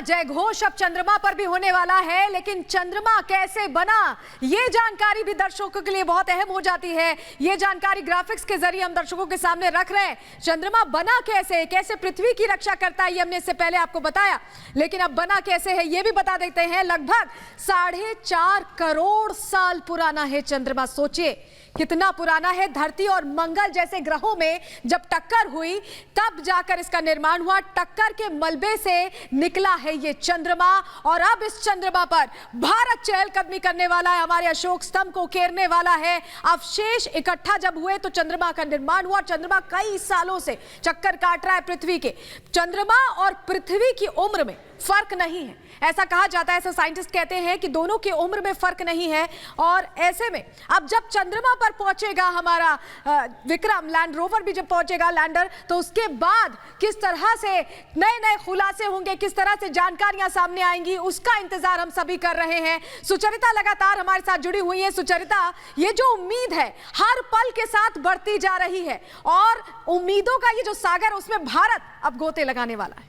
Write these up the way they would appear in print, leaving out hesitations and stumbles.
जयघोष अब चंद्रमा पर भी होने वाला है, लेकिन चंद्रमा कैसे बना ये जानकारी भी दर्शकों के लिए बहुत अहम हो जाती है। ये जानकारी ग्राफिक्स के जरिए हम दर्शकों के सामने रख रहे हैं। चंद्रमा बना कैसे, कैसे पृथ्वी की रक्षा करता है, ये हमने इससे पहले आपको बताया, लेकिन अब बना कैसे है ये भी बता देते हैं। लगभग 4.5 करोड़ साल पुराना है चंद्रमा। सोचिए कितना पुराना है। धरती और मंगल जैसे ग्रहों में जब टक्कर हुई तब जाकर इसका निर्माण हुआ। टक्कर के मलबे से निकला है ये चंद्रमा, और अब इस चंद्रमा पर भारत चहलकदमी करने वाला है, हमारे अशोक स्तंभ को घेरने वाला है। अवशेष इकट्ठा जब हुए तो चंद्रमा का निर्माण हुआ। चंद्रमा कई सालों से चक्कर काट रहा है पृथ्वी के। चंद्रमा और पृथ्वी की उम्र में फर्क नहीं है, ऐसा कहा जाता है। ऐसा साइंटिस्ट कहते हैं कि दोनों की उम्र में फर्क नहीं है। और ऐसे में अब जब चंद्रमा पर पहुंचेगा हमारा विक्रम लैंड रोवर भी जब पहुंचेगा लैंडर, तो उसके बाद किस तरह से नए नए खुलासे होंगे, किस तरह से जानकारियां सामने आएंगी, उसका इंतजार हम सभी कर रहे हैं। सुचरिता लगातार हमारे साथ जुड़ी हुई है। सुचरिता, ये जो उम्मीद है हर पल के साथ बढ़ती जा रही है, और उम्मीदों का ये जो सागर, उसमें भारत अब गोते लगाने वाला है।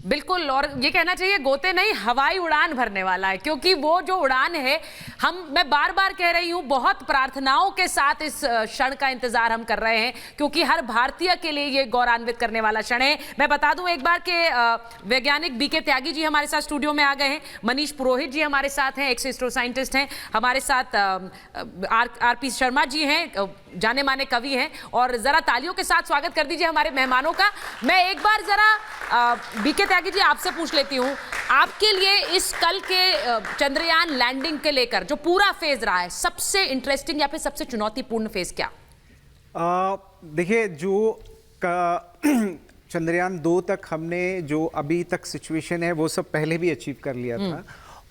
बिल्कुल, और ये कहना चाहिए गोते नहीं, हवाई उड़ान भरने वाला है, क्योंकि वो जो उड़ान है, मैं बार बार कह रही हूँ, बहुत प्रार्थनाओं के साथ इस क्षण का इंतजार हम कर रहे हैं, क्योंकि हर भारतीय के लिए ये गौरवान्वित करने वाला क्षण है। मैं बता दूं एक बार के वैज्ञानिक बीके त्यागी जी हमारे साथ स्टूडियो में आ गए हैं, मनीष पुरोहित जी हमारे साथ हैं, एक्स एस्ट्रो साइंटिस्ट हैं, हमारे साथ आरपी शर्मा जी हैं, जाने माने कवि हैं, और जरा तालियों के साथ स्वागत कर दीजिए हमारे मेहमानों का। मैं एक बार जरा बीके त्यागी जी आपसे पूछ लेती हूँ, आपके लिए इस कल के चंद्रयान लैंडिंग के लेकर जो पूरा फेज रहा है, सबसे इंटरेस्टिंग या फिर सबसे चुनौतीपूर्ण फेज क्या? देखिए, जो चंद्रयान 2 तक हमने जो अभी तक सिचुएशन है वो सब पहले भी अचीव कर लिया था,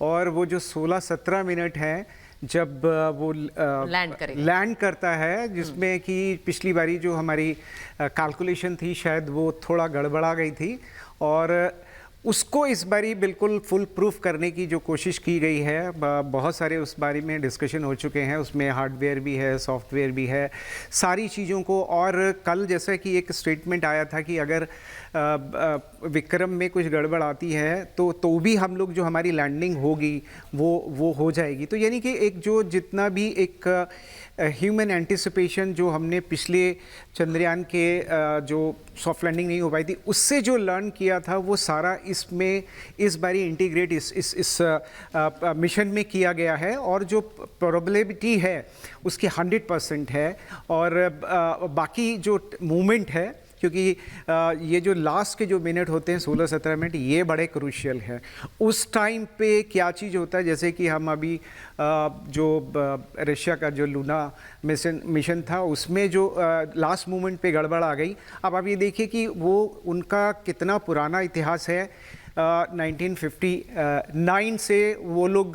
और वो जो 16-17 मिनट है जब वो लैंड करता है, जिसमें कि पिछली बारी जो हमारी कैलकुलेशन थी शायद वो थोड़ा गड़बड़ा गई थी, और उसको इस बारी बिल्कुल फुल प्रूफ करने की जो कोशिश की गई है। बहुत सारे उस बारे में डिस्कशन हो चुके हैं, उसमें हार्डवेयर भी है, सॉफ्टवेयर भी है, सारी चीज़ों को। और कल जैसा कि एक स्टेटमेंट आया था कि अगर विक्रम में कुछ गड़बड़ आती है तो भी हम लोग जो हमारी लैंडिंग होगी वो हो जाएगी। तो यानी कि एक जो जितना भी एक ह्यूमन एंटिसिपेशन जो हमने पिछले चंद्रयान के जो सॉफ्ट लैंडिंग नहीं हो पाई थी, उससे जो लर्न किया था वो सारा इसमें इस बारी इंटीग्रेट इस मिशन में किया गया है, और जो प्रोबेबिलिटी है उसकी 100% है। और बाकी जो मूवमेंट है, क्योंकि ये जो लास्ट के जो मिनट होते हैं 16-17 मिनट, ये बड़े क्रूशियल है। उस टाइम पे क्या चीज़ होता है, जैसे कि हम अभी जो रशिया का जो लूना मिशन था उसमें जो लास्ट मोमेंट पे गड़बड़ आ गई। अब ये देखिए कि वो उनका कितना पुराना इतिहास है। 1959 से वो लोग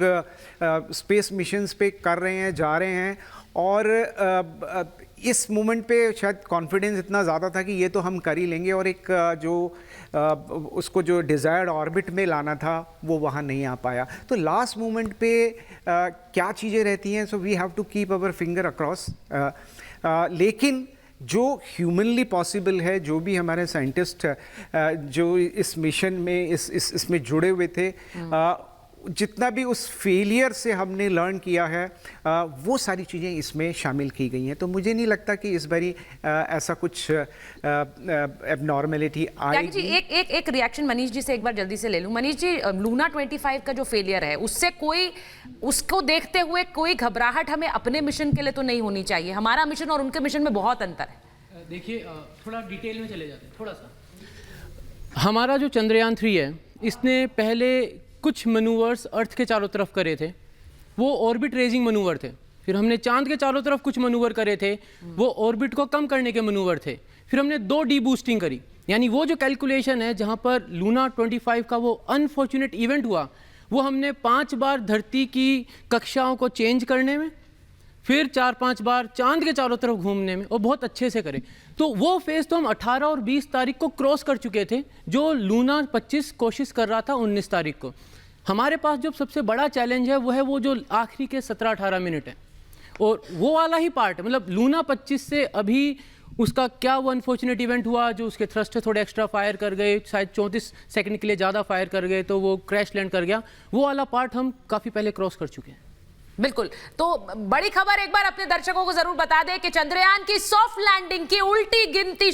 स्पेस मिशंस पे कर रहे हैं, जा रहे हैं, और इस मोमेंट पे शायद कॉन्फिडेंस इतना ज़्यादा था कि ये तो हम कर ही लेंगे, और एक जो उसको जो डिज़ायर्ड ऑर्बिट में लाना था वो वहाँ नहीं आ पाया। तो लास्ट मोमेंट पे क्या चीज़ें रहती हैं, so we have to keep our finger across. लेकिन जो ह्यूमनली पॉसिबल है, जो भी हमारे साइंटिस्ट जो इस मिशन में इसमें जुड़े हुए थे, जितना भी उस फेलियर से हमने लर्न किया है, वो सारी चीज़ें इसमें शामिल की गई हैं। तो मुझे नहीं लगता कि इस बारी ऐसा कुछ एबनॉर्मेलिटी आएगी। जी, एक रिएक्शन मनीष जी से एक बार जल्दी से ले लूं। मनीष जी, लूना 25 का जो फेलियर है, उससे उसको देखते हुए कोई घबराहट हमें अपने मिशन के लिए तो नहीं होनी चाहिए? हमारा मिशन और उनके मिशन में बहुत अंतर है। देखिए, थोड़ा डिटेल में चले जाते हैं थोड़ा सा। हमारा जो चंद्रयान 3 है, इसने पहले कुछ मनूवर्स अर्थ के चारों तरफ करे थे, वो ऑर्बिट रेजिंग मनूवर थे। फिर हमने चांद के चारों तरफ कुछ मनूवर करे थे, वो ऑर्बिट को कम करने के मनूवर थे। फिर हमने 2 डी बूस्टिंग करी, यानी वो जो कैलकुलेशन है जहाँ पर लूना 25 का वो अनफॉर्चुनेट इवेंट हुआ, वो हमने 5 बार धरती की कक्षाओं को चेंज करने में, फिर 4-5 बार चांद के चारों तरफ घूमने में, और बहुत अच्छे से करें। तो वो फेज़ तो हम 18 और 20 तारीख को क्रॉस कर चुके थे, जो लूना 25 कोशिश कर रहा था 19 तारीख को। हमारे पास जो सबसे बड़ा चैलेंज है वो है वो जो आखिरी के 17-18 मिनट है, और वो वाला ही पार्ट है। मतलब लूना 25 से अभी उसका क्या वो अनफॉर्चुनेट इवेंट हुआ जो उसके थ्रस्टर थोड़े एक्स्ट्रा फायर कर गए, शायद 34 सेकंड के लिए ज़्यादा फायर कर गए तो वो क्रैश लैंड कर गया, वो वाला पार्ट हम काफ़ी पहले क्रॉस कर चुके हैं। बिल्कुल। तो बड़ी खबर एक बार अपने दर्शकों को जरूर बता दें कि चंद्रयान की सॉफ्ट लैंडिंग की उल्टी गिनती